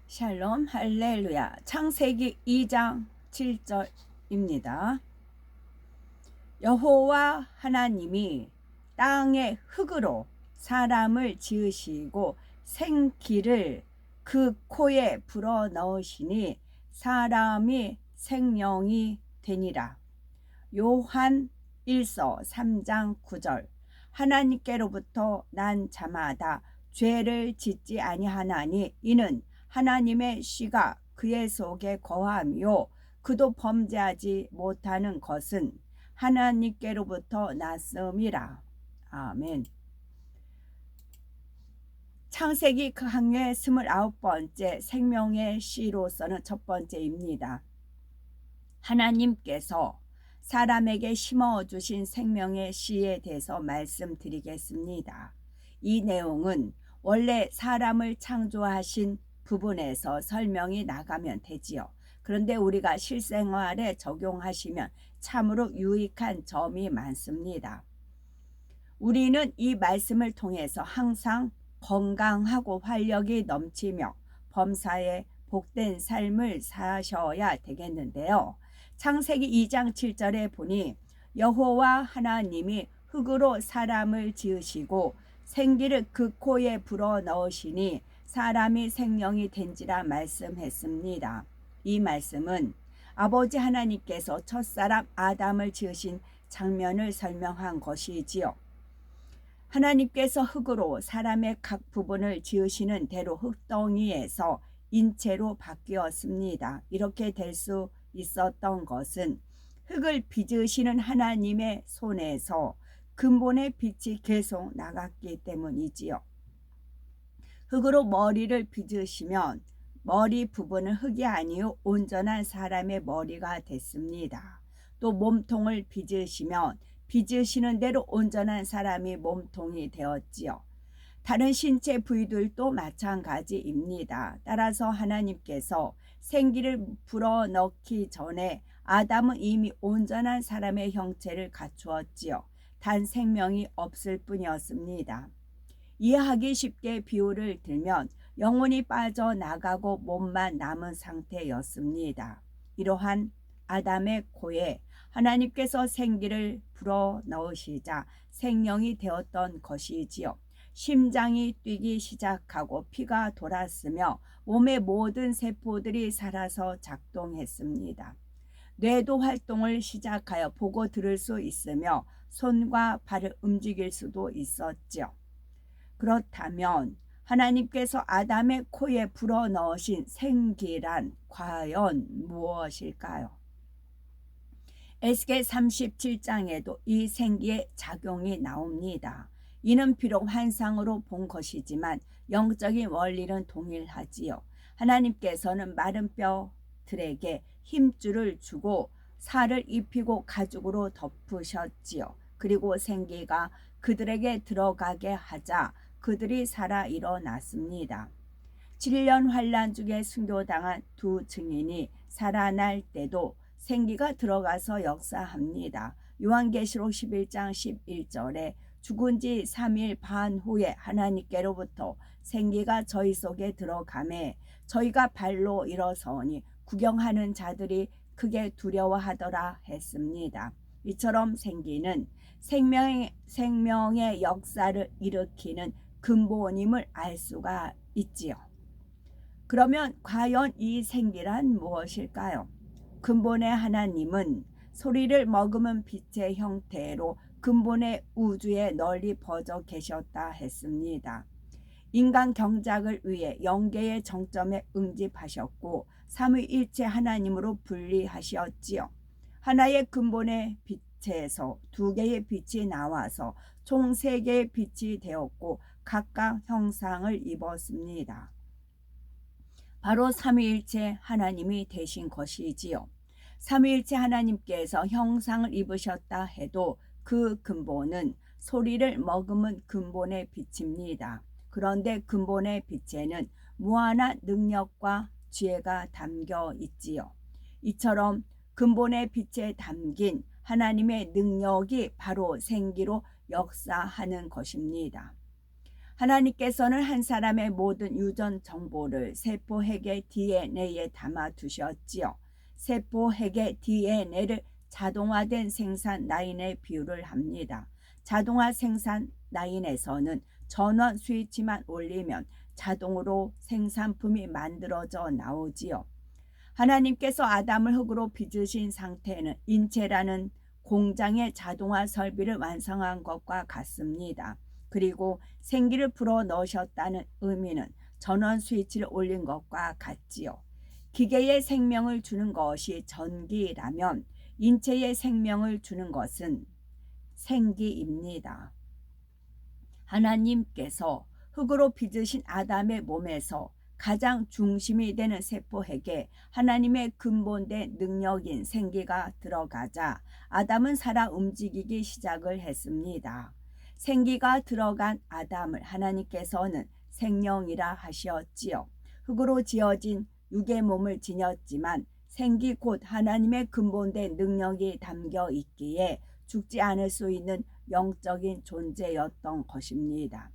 샬롬 할렐루야. 창세기 2장 7절입니다. 여호와 하나님이 땅의 흙으로 사람을 지으시고 생기를 그 코에 불어 넣으시니 사람이 생명이 되니라. 요한 1서 3장 9절. 하나님께로부터 난 자마다 죄를 짓지 아니하나니 이는 하나님의 씨가 그의 속에 거하며 그도 범죄하지 못하는 것은 하나님께로부터 났음이라. 아멘. 창세기 그 항해 29번째 생명의 씨로서는 첫 번째입니다. 하나님께서 사람에게 심어주신 생명의 씨에 대해서 말씀드리겠습니다. 이 내용은 원래 사람을 창조하신 부분에서 설명이 나가면 되지요. 그런데 우리가 실생활에 적용하시면 참으로 유익한 점이 많습니다. 우리는 이 말씀을 통해서 항상 건강하고 활력이 넘치며 범사에 복된 삶을 사셔야 되겠는데요. 창세기 2장 7절에 보니 여호와 하나님이 흙으로 사람을 지으시고 생기를 그 코에 불어 넣으시니 사람이 생명이 된지라 말씀했습니다. 이 말씀은 아버지 하나님께서 첫사람 아담을 지으신 장면을 설명한 것이지요. 하나님께서 흙으로 사람의 각 부분을 지으시는 대로 흙덩이에서 인체로 바뀌었습니다. 이렇게 될 수 있었던 것은 흙을 빚으시는 하나님의 손에서 근본의 빛이 계속 나갔기 때문이지요. 흙으로 머리를 빚으시면 머리 부분은 흙이 아니요 온전한 사람의 머리가 됐습니다. 또 몸통을 빚으시면 빚으시는 대로 온전한 사람이 몸통이 되었지요. 다른 신체 부위들도 마찬가지입니다. 따라서 하나님께서 생기를 불어넣기 전에 아담은 이미 온전한 사람의 형체를 갖추었지요. 단 생명이 없을 뿐이었습니다. 이해하기 쉽게 비유를 들면 영혼이 빠져나가고 몸만 남은 상태였습니다. 이러한 아담의 코에 하나님께서 생기를 불어넣으시자 생명이 되었던 것이지요. 심장이 뛰기 시작하고 피가 돌았으며 몸의 모든 세포들이 살아서 작동했습니다. 뇌도 활동을 시작하여 보고 들을 수 있으며 손과 발을 움직일 수도 있었죠. 그렇다면 하나님께서 아담의 코에 불어넣으신 생기란 과연 무엇일까요? 에스겔 37장에도 이 생기의 작용이 나옵니다. 이는 비록 환상으로 본 것이지만 영적인 원리는 동일하지요. 하나님께서는 마른 뼈들에게 힘줄을 주고 살을 입히고 가죽으로 덮으셨지요. 그리고 생기가 그들에게 들어가게 하자 그들이 살아 일어났습니다. 7년 환란 중에 순교당한 두 증인이 살아날 때도 생기가 들어가서 역사합니다. 요한계시록 11장 11절에 죽은 지 3일 반 후에 하나님께로부터 생기가 저희 속에 들어가매 저희가 발로 일어서니 구경하는 자들이 크게 두려워하더라 했습니다. 이처럼 생기는 생명의 역사를 일으키는 근본임을 알 수가 있지요. 그러면 과연 이 생기란 무엇일까요? 근본의 하나님은 소리를 머금은 빛의 형태로 근본의 우주에 널리 퍼져 계셨다 했습니다. 인간 경작을 위해 영계의 정점에 응집하셨고 삼위일체 하나님으로 분리하셨지요. 하나의 근본의 빛에서 두 개의 빛이 나와서 총 세 개의 빛이 되었고 각각 형상을 입었습니다. 바로 삼위일체 하나님이 되신 것이지요. 삼위일체 하나님께서 형상을 입으셨다 해도 그 근본은 소리를 머금은 근본의 빛입니다. 그런데 근본의 빛에는 무한한 능력과 지혜가 담겨 있지요. 이처럼 근본의 빛에 담긴 하나님의 능력이 바로 생기로 역사하는 것입니다. 하나님께서는 한 사람의 모든 유전 정보를 세포핵의 DNA에 담아 두셨지요. 세포핵의 DNA를 자동화된 생산 라인에 비유를 합니다. 자동화 생산 라인에서는 전원 스위치만 올리면 자동으로 생산품이 만들어져 나오지요. 하나님께서 아담을 흙으로 빚으신 상태는 인체라는 공장의 자동화 설비를 완성한 것과 같습니다. 그리고 생기를 불어 넣으셨다는 의미는 전원 스위치를 올린 것과 같지요. 기계에 생명을 주는 것이 전기라면 인체에 생명을 주는 것은 생기입니다. 하나님께서 흙으로 빚으신 아담의 몸에서 가장 중심이 되는 세포핵에 하나님의 근본된 능력인 생기가 들어가자 아담은 살아 움직이기 시작을 했습니다. 생기가 들어간 아담을 하나님께서는 생명이라 하셨지요. 흙으로 지어진 육의 몸을 지녔지만 생기 곧 하나님의 근본된 능력이 담겨 있기에 죽지 않을 수 있는 영적인 존재였던 것입니다.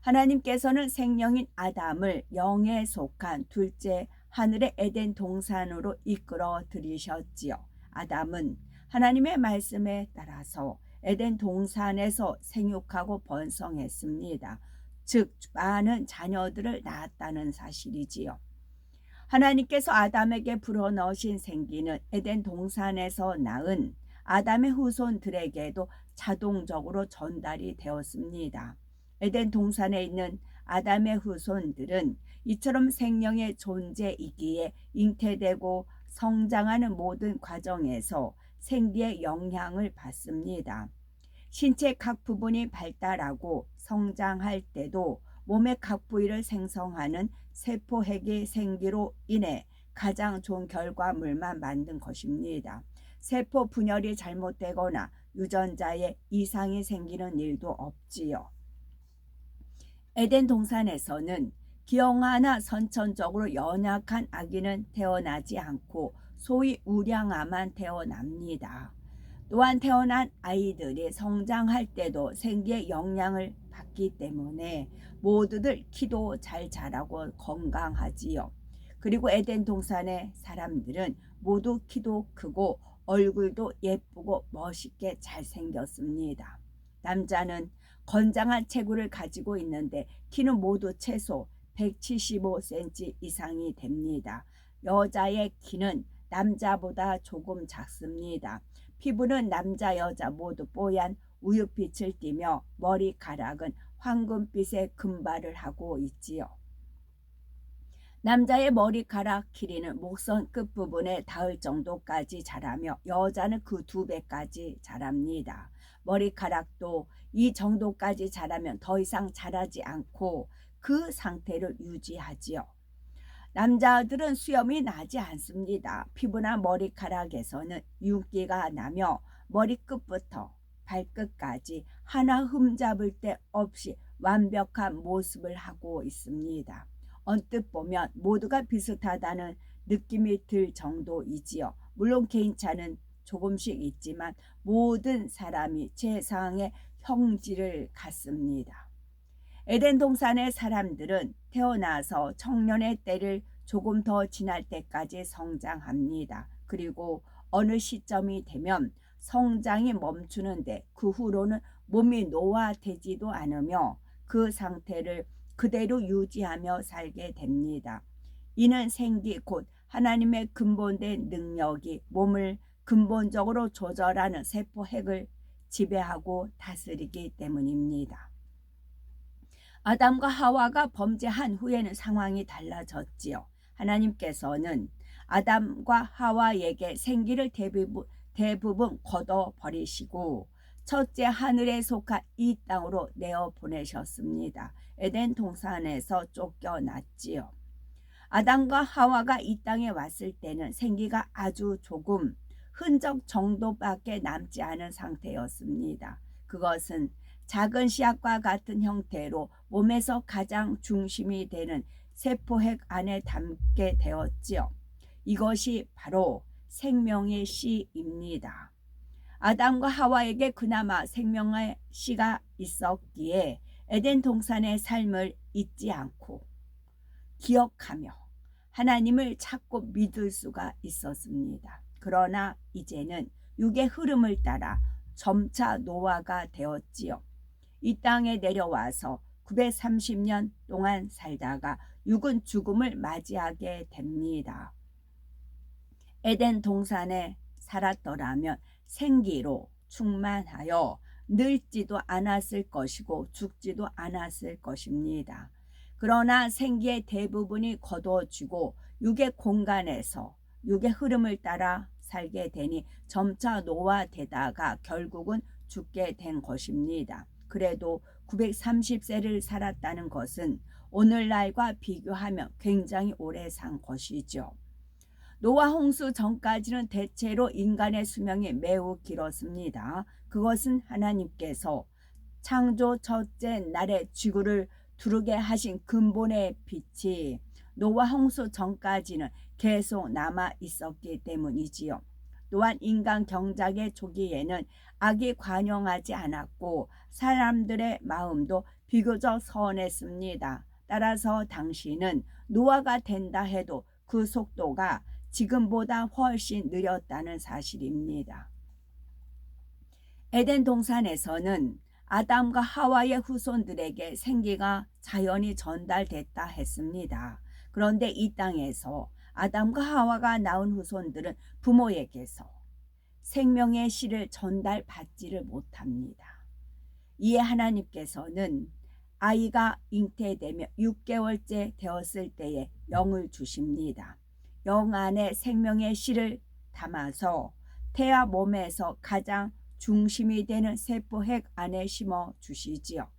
하나님께서는 생명인 아담을 영에 속한 둘째 하늘의 에덴 동산으로 이끌어 들이셨지요. 아담은 하나님의 말씀에 따라서 에덴 동산에서 생육하고 번성했습니다. 즉 많은 자녀들을 낳았다는 사실이지요. 하나님께서 아담에게 불어넣으신 생기는 에덴 동산에서 낳은 아담의 후손들에게도 자동적으로 전달이 되었습니다. 에덴 동산에 있는 아담의 후손들은 이처럼 생명의 존재이기에 잉태되고 성장하는 모든 과정에서 생기의 영향을 받습니다. 신체 각 부분이 발달하고 성장할 때도 몸의 각 부위를 생성하는 세포핵의 생기로 인해 가장 좋은 결과물만 만든 것입니다. 세포 분열이 잘못되거나 유전자에 이상이 생기는 일도 없지요. 에덴 동산에서는 기형아나 선천적으로 연약한 아기는 태어나지 않고 소위 우량아만 태어납니다. 또한 태어난 아이들이 성장할 때도 생기의 영향을 받기 때문에 모두들 키도 잘 자라고 건강하지요. 그리고 에덴 동산의 사람들은 모두 키도 크고 얼굴도 예쁘고 멋있게 잘생겼습니다. 남자는 건장한 체구를 가지고 있는데 키는 모두 최소 175cm 이상이 됩니다. 여자의 키는 남자보다 조금 작습니다. 피부는 남자 여자 모두 뽀얀 우윳빛을 띠며 머리카락은 황금빛의 금발을 하고 있지요. 남자의 머리카락 길이는 목선 끝부분에 닿을 정도까지 자라며 여자는 그 2배까지 자랍니다. 머리카락도 이 정도까지 자라면 더 이상 자라지 않고 그 상태를 유지하지요. 남자들은 수염이 나지 않습니다. 피부나 머리카락에서는 윤기가 나며 머리끝부터 발끝까지 하나 흠잡을 데 없이 완벽한 모습을 하고 있습니다. 언뜻 보면 모두가 비슷하다는 느낌이 들 정도이지요. 물론 개인차는 조금씩 있지만 모든 사람이 최상의 형질을 갖습니다. 에덴 동산의 사람들은 태어나서 청년의 때를 조금 더 지날 때까지 성장합니다. 그리고 어느 시점이 되면 성장이 멈추는데 그 후로는 몸이 노화되지도 않으며 그 상태를 그대로 유지하며 살게 됩니다. 이는 생기 곧 하나님의 근본된 능력이 몸을 근본적으로 조절하는 세포핵을 지배하고 다스리기 때문입니다. 아담과 하와가 범죄한 후에는 상황이 달라졌지요. 하나님께서는 아담과 하와에게 생기를 대부분 걷어버리시고 첫째 하늘에 속한 이 땅으로 내어보내셨습니다. 에덴 동산에서 쫓겨났지요. 아담과 하와가 이 땅에 왔을 때는 생기가 아주 조금 흔적 정도밖에 남지 않은 상태였습니다. 그것은 작은 씨앗과 같은 형태로 몸에서 가장 중심이 되는 세포핵 안에 담게 되었지요. 이것이 바로 생명의 씨입니다. 아담과 하와에게 그나마 생명의 씨가 있었기에 에덴 동산의 삶을 잊지 않고 기억하며 하나님을 찾고 믿을 수가 있었습니다. 그러나 이제는 육의 흐름을 따라 점차 노화가 되었지요. 이 땅에 내려와서 930년 동안 살다가 육은 죽음을 맞이하게 됩니다. 에덴 동산에 살았더라면 생기로 충만하여 늙지도 않았을 것이고 죽지도 않았을 것입니다. 그러나 생기의 대부분이 거두어지고 육의 공간에서 육의 흐름을 따라 살게 되니 점차 노화되다가 결국은 죽게 된 것입니다. 그래도 930세를 살았다는 것은 오늘날과 비교하면 굉장히 오래 산 것이죠. 노아 홍수 전까지는 대체로 인간의 수명이 매우 길었습니다. 그것은 하나님께서 창조 첫째 날에 지구를 두르게 하신 근본의 빛이 노아 홍수 전까지는 계속 남아 있었기 때문이지요. 또한 인간 경작의 초기에는 악이 관영하지 않았고 사람들의 마음도 비교적 선했습니다. 따라서 당시는 노아가 된다 해도 그 속도가 지금보다 훨씬 느렸다는 사실입니다. 에덴 동산에서는 아담과 하와의 후손들에게 생기가 자연히 전달됐다 했습니다. 그런데 이 땅에서 아담과 하와가 낳은 후손들은 부모에게서 생명의 씨를 전달받지를 못합니다. 이에 하나님께서는 아이가 잉태되며 6개월째 되었을 때에 영을 주십니다. 영 안에 생명의 씨를 담아서 태아 몸에서 가장 중심이 되는 세포핵 안에 심어 주시지요.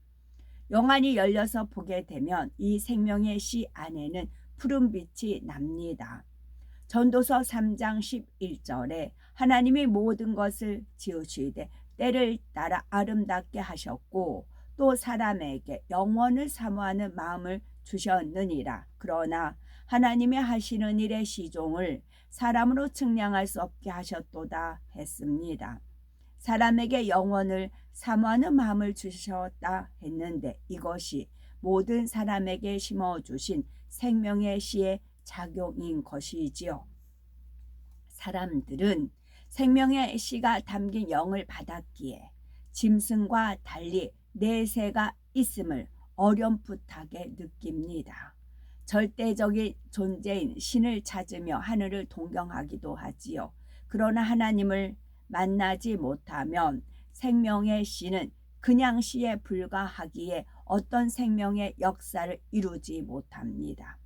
영안이 열려서 보게 되면 이 생명의 씨 안에는 푸른 빛이 납니다. 전도서 3장 11절에 하나님이 모든 것을 지으시되 때를 따라 아름답게 하셨고 또 사람에게 영원을 사모하는 마음을 주셨느니라. 그러나 하나님의 하시는 일의 시종을 사람으로 측량할 수 없게 하셨도다 했습니다. 사람에게 영원을 사모하는 마음을 주셨다 했는데 이것이 모든 사람에게 심어주신 생명의 씨의 작용인 것이지요. 사람들은 생명의 씨가 담긴 영을 받았기에 짐승과 달리 내세가 있음을 어렴풋하게 느낍니다. 절대적인 존재인 신을 찾으며 하늘을 동경하기도 하지요. 그러나 하나님을 만나지 못하면 생명의 씨는 그냥 씨에 불과하기에 어떤 생명의 역사를 이루지 못합니다.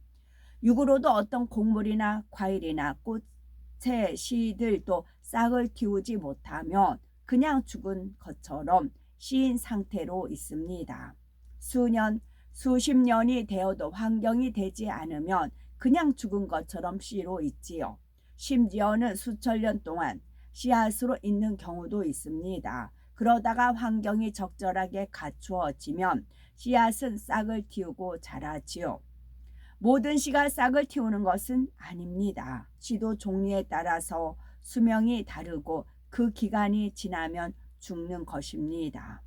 육으로도 어떤 곡물이나 과일이나 꽃의 씨들도 싹을 틔우지 못하면 그냥 죽은 것처럼 씨인 상태로 있습니다. 수년, 수십 년이 되어도 환경이 되지 않으면 그냥 죽은 것처럼 씨로 있지요. 심지어는 수천 년 동안 씨앗으로 있는 경우도 있습니다. 그러다가 환경이 적절하게 갖추어지면 씨앗은 싹을 틔우고 자라지요. 모든 씨가 싹을 틔우는 것은 아닙니다. 씨도 종류에 따라서 수명이 다르고 그 기간이 지나면 죽는 것입니다.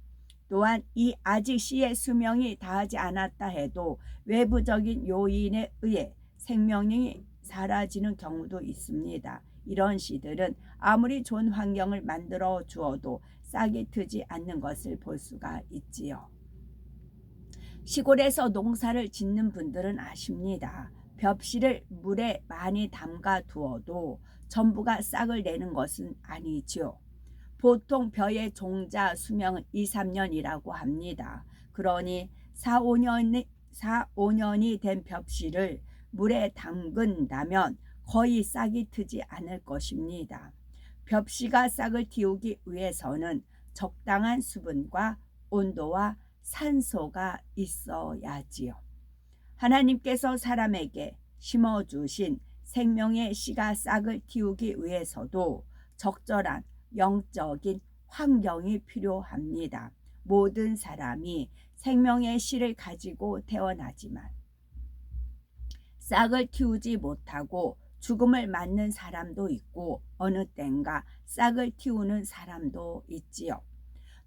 또한 이 아직 씨의 수명이 다하지 않았다 해도 외부적인 요인에 의해 생명력이 사라지는 경우도 있습니다. 이런 씨들은 아무리 좋은 환경을 만들어 주어도 싹이 트지 않는 것을 볼 수가 있지요. 시골에서 농사를 짓는 분들은 아십니다. 벽씨를 물에 많이 담가 두어도 전부가 싹을 내는 것은 아니지요. 보통 벼의 종자 수명은 2, 3년이라고 합니다. 그러니 4, 5년이 된 벽씨를 물에 담근다면 거의 싹이 트지 않을 것입니다. 벽씨가 싹을 틔우기 위해서는 적당한 수분과 온도와 산소가 있어야지요. 하나님께서 사람에게 심어주신 생명의 씨가 싹을 틔우기 위해서도 적절한 영적인 환경이 필요합니다. 모든 사람이 생명의 씨를 가지고 태어나지만 싹을 틔우지 못하고 죽음을 맞는 사람도 있고 어느 땐가 싹을 틔우는 사람도 있지요.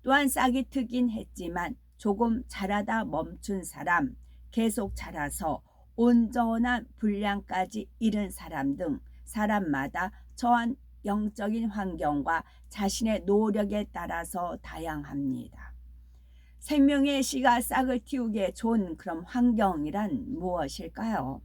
또한 싹이 트긴 했지만 조금 자라다 멈춘 사람, 계속 자라서 온전한 분량까지 이른 사람 등 사람마다 처한 영적인 환경과 자신의 노력에 따라서 다양합니다. 생명의 씨가 싹을 틔우기에 좋은 그런 환경이란 무엇일까요?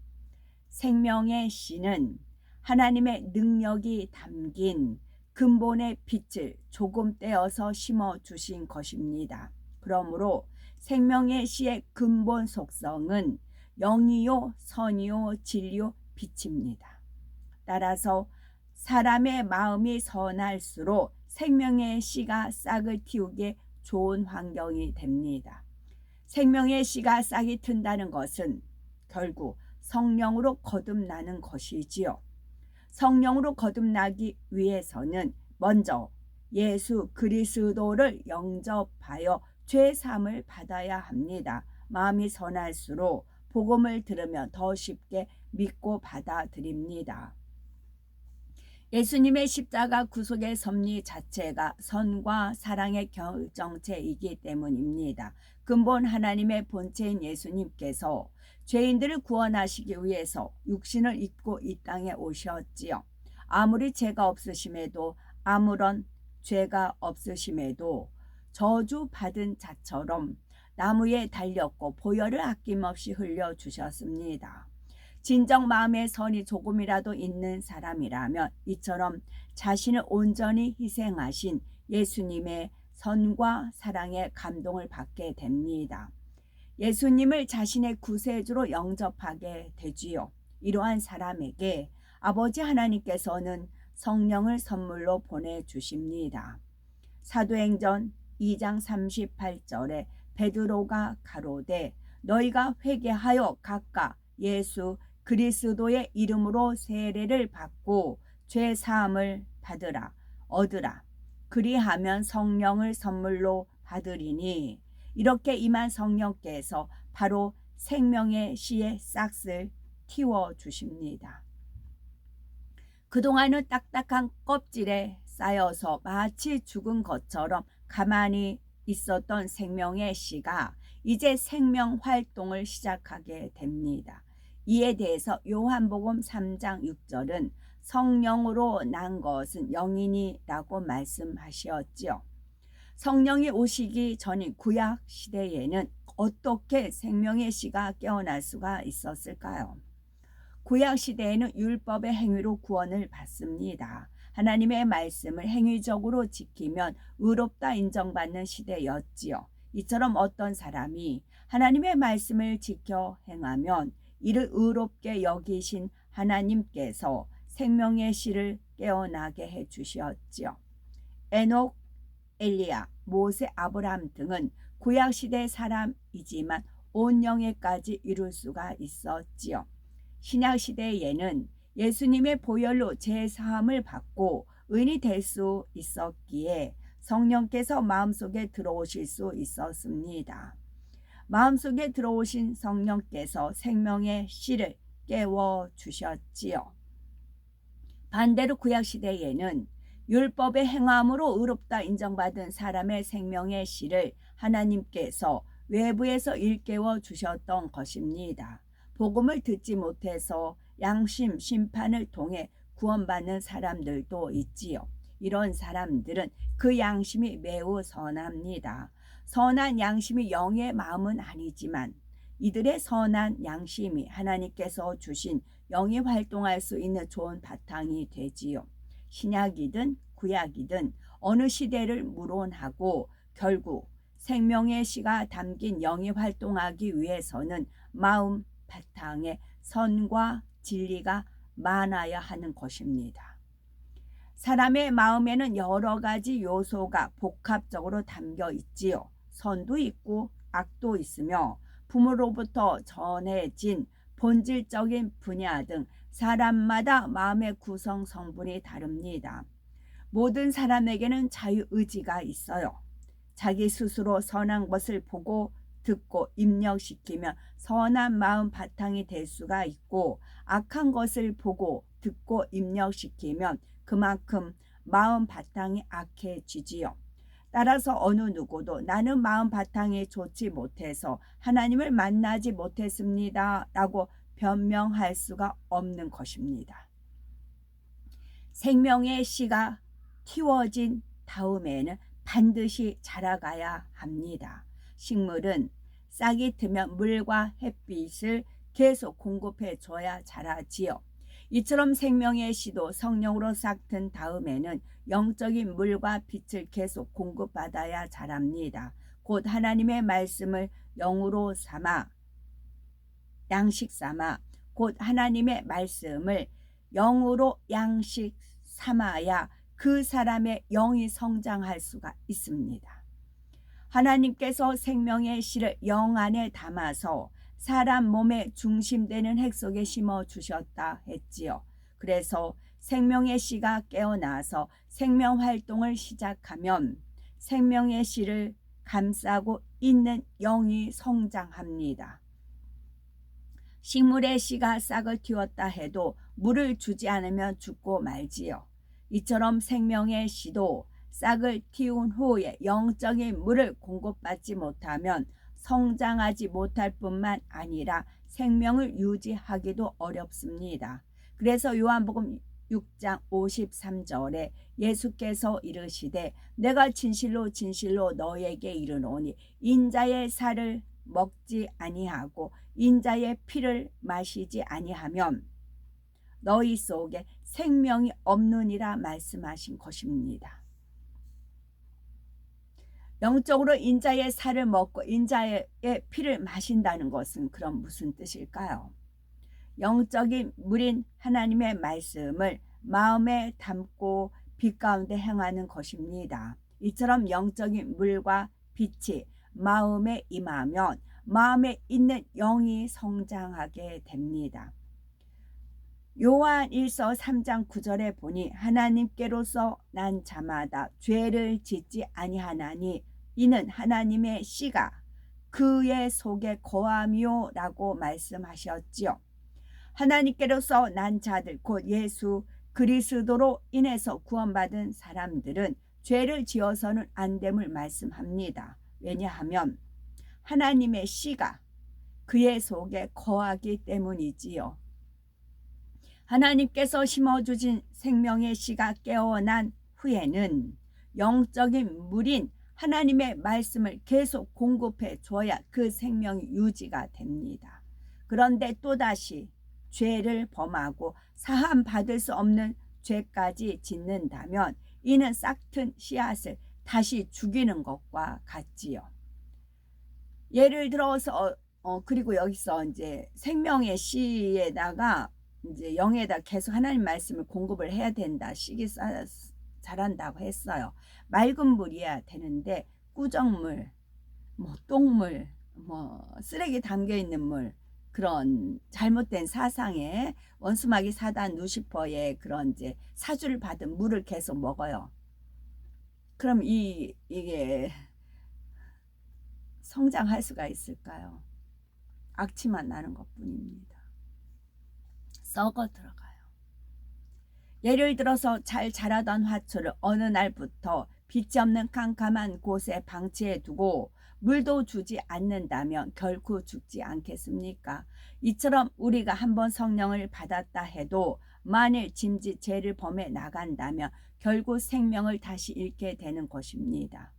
생명의 씨는 하나님의 능력이 담긴 근본의 빛을 조금 떼어서 심어주신 것입니다. 그러므로 생명의 씨의 근본 속성은 영이요, 선이요, 진리요, 빛입니다. 따라서 사람의 마음이 선할수록 생명의 씨가 싹을 틔우기에 좋은 환경이 됩니다. 생명의 씨가 싹이 튼다는 것은 결국 성령으로 거듭나는 것이지요. 성령으로 거듭나기 위해서는 먼저 예수 그리스도를 영접하여 죄 사함을 받아야 합니다. 마음이 선할수록 복음을 들으면 더 쉽게 믿고 받아들입니다. 예수님의 십자가 구속의 섭리 자체가 선과 사랑의 결정체이기 때문입니다. 근본 하나님의 본체인 예수님께서 죄인들을 구원하시기 위해서 육신을 입고 이 땅에 오셨지요. 아무리 죄가 없으심에도, 아무런 죄가 없으심에도 저주받은 자처럼 나무에 달렸고 보혈을 아낌없이 흘려주셨습니다. 진정 마음의 선이 조금이라도 있는 사람이라면 이처럼 자신을 온전히 희생하신 예수님의 선과 사랑에 감동을 받게 됩니다. 예수님을 자신의 구세주로 영접하게 되지요. 이러한 사람에게 아버지 하나님께서는 성령을 선물로 보내주십니다. 사도행전 2장 38절에 베드로가 가로되 너희가 회개하여 각각 예수 그리스도의 이름으로 세례를 받고 죄 사함을 얻으라. 그리하면 성령을 선물로 받으리니 이렇게 임한 성령께서 바로 생명의 씨의 싹을 틔워 주십니다. 그동안은 딱딱한 껍질에 쌓여서 마치 죽은 것처럼 가만히 있었던 생명의 씨가 이제 생명 활동을 시작하게 됩니다. 이에 대해서 요한복음 3장 6절은 성령으로 난 것은 영이니라고 말씀하셨지요. 성령이 오시기 전인 구약 시대에는 어떻게 생명의 씨가 깨어날 수가 있었을까요? 구약 시대에는 율법의 행위로 구원을 받습니다. 하나님의 말씀을 행위적으로 지키면 의롭다 인정받는 시대였지요. 이처럼 어떤 사람이 하나님의 말씀을 지켜 행하면 이를 의롭게 여기신 하나님께서 생명의 씨를 깨어나게 해주셨지요. 에녹, 엘리야, 모세, 아브라함 등은 구약시대 사람이지만 온 영예까지 이룰 수가 있었지요. 신약시대에는 예수님의 보혈로 제사함을 받고 의인이 될 수 있었기에 성령께서 마음속에 들어오실 수 있었습니다. 마음속에 들어오신 성령께서 생명의 씨를 깨워주셨지요. 반대로 구약시대에는 율법의 행함으로 의롭다 인정받은 사람의 생명의 씨를 하나님께서 외부에서 일깨워 주셨던 것입니다. 복음을 듣지 못해서 양심 심판을 통해 구원받는 사람들도 있지요. 이런 사람들은 그 양심이 매우 선합니다. 선한 양심이 영의 마음은 아니지만 이들의 선한 양심이 하나님께서 주신 영이 활동할 수 있는 좋은 바탕이 되지요. 신약이든 구약이든 어느 시대를 무론하고 결국 생명의 씨가 담긴 영이 활동하기 위해서는 마음 바탕에 선과 진리가 많아야 하는 것입니다. 사람의 마음에는 여러 가지 요소가 복합적으로 담겨 있지요. 선도 있고 악도 있으며 부모로부터 전해진 본질적인 분야 등 사람마다 마음의 구성 성분이 다릅니다. 모든 사람에게는 자유의지가 있어요. 자기 스스로 선한 것을 보고 듣고 입력시키면 선한 마음 바탕이 될 수가 있고 악한 것을 보고 듣고 입력시키면 그만큼 마음 바탕이 악해지지요. 따라서 어느 누구도 나는 마음 바탕이 좋지 못해서 하나님을 만나지 못했습니다 라고 변명할 수가 없는 것입니다. 생명의 씨가 틔워진 다음에는 반드시 자라가야 합니다. 식물은 싹이 트면 물과 햇빛을 계속 공급해 줘야 자라지요. 이처럼 생명의 씨도 성령으로 싹 튼 다음에는 영적인 물과 빛을 계속 공급받아야 자랍니다. 곧 하나님의 말씀을 영으로 삼아 양식 삼아 곧 하나님의 말씀을 영으로 양식 삼아야 그 사람의 영이 성장할 수가 있습니다. 하나님께서 생명의 씨를 영 안에 담아서 사람 몸의 중심되는 핵 속에 심어 주셨다 했지요. 그래서 생명의 씨가 깨어나서 생명 활동을 시작하면 생명의 씨를 감싸고 있는 영이 성장합니다. 식물의 씨가 싹을 틔웠다 해도 물을 주지 않으면 죽고 말지요. 이처럼 생명의 씨도 싹을 틔운 후에 영적인 물을 공급받지 못하면 성장하지 못할 뿐만 아니라 생명을 유지하기도 어렵습니다. 그래서 요한복음 6장 53절에 예수께서 이르시되 내가 진실로 진실로 너에게 이르노니 인자의 살을 먹지 아니하고 인자의 피를 마시지 아니하면 너희 속에 생명이 없느니라 말씀하신 것입니다. 영적으로 인자의 살을 먹고 인자의 피를 마신다는 것은 그럼 무슨 뜻일까요? 영적인 물인 하나님의 말씀을 마음에 담고 빛 가운데 행하는 것입니다. 이처럼 영적인 물과 빛이 마음에 임하면 마음에 있는 영이 성장하게 됩니다. 요한 1서 3장 9절에 보니 하나님께로서 난 자마다 죄를 짓지 아니하나니 이는 하나님의 씨가 그의 속에 거함이요 라고 말씀하셨지요. 하나님께로서 난 자들 곧 예수 그리스도로 인해서 구원받은 사람들은 죄를 지어서는 안 됨을 말씀합니다. 왜냐하면 하나님의 씨가 그의 속에 거하기 때문이지요. 하나님께서 심어주신 생명의 씨가 깨어난 후에는 영적인 물인 하나님의 말씀을 계속 공급해 줘야 그 생명이 유지가 됩니다. 그런데 또다시 죄를 범하고 사함 받을 수 없는 죄까지 짓는다면 이는 싹튼 씨앗을 다시 죽이는 것과 같지요. 예를 들어서 그리고 여기서 이제 생명의 씨에다가 이제 영에다 계속 하나님 말씀을 공급을 해야 된다. 씨기 자란다고 했어요. 맑은 물이야 되는데 꾸정물, 똥물, 쓰레기 담겨 있는 물, 그런 잘못된 사상에 원수마귀 사단 루시퍼의 그런 이제 사주를 받은 물을 계속 먹어요. 그럼 이게 성장할 수가 있을까요? 악취만 나는 것뿐입니다. 썩어 들어가요. 예를 들어서 잘 자라던 화초를 어느 날부터 빛이 없는 캄캄한 곳에 방치해 두고 물도 주지 않는다면 결코 죽지 않겠습니까? 이처럼 우리가 한번 성령을 받았다 해도 만일 짐짓 죄를 범해 나간다면 결국 생명을 다시 잃게 되는 것입니다.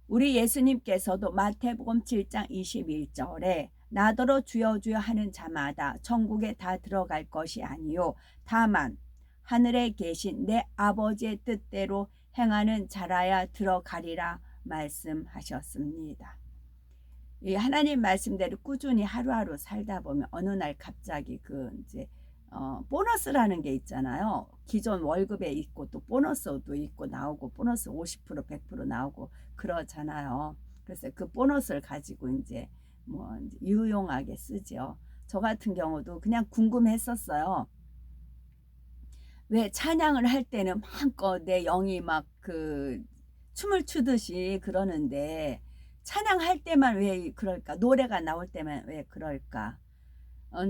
우리 예수님께서도 마태복음 7장 21절에 나더러 주여 주여 하는 자마다 천국에 다 들어갈 것이 아니요 다만 하늘에 계신 내 아버지의 뜻대로 행하는 자라야 들어가리라 말씀하셨습니다. 이 하나님 말씀대로 꾸준히 하루하루 살다 보면 어느 날 갑자기 그 이제 보너스라는 게 있잖아요. 기존 월급에 있고 또 보너스도 있고 나오고 보너스 50% 100% 나오고 그러잖아요. 그래서 그 보너스를 가지고 이제 이제 유용하게 쓰죠. 저 같은 경우도 그냥 궁금했었어요. 왜 찬양을 할 때는 마음껏 내 영이 막 그 춤을 추듯이 그러는데 찬양할 때만 왜 그럴까? 노래가 나올 때만 왜 그럴까?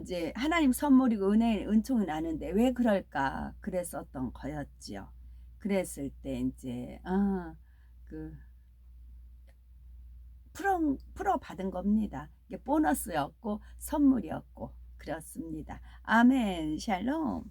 이제 하나님 선물이고 은총이 나는데 왜 그럴까? 그랬었던 거였지요. 그랬을 때 이제 그 풀어 받은 겁니다. 이게 보너스였고 선물이었고 그렇습니다. 아멘. 샬롬.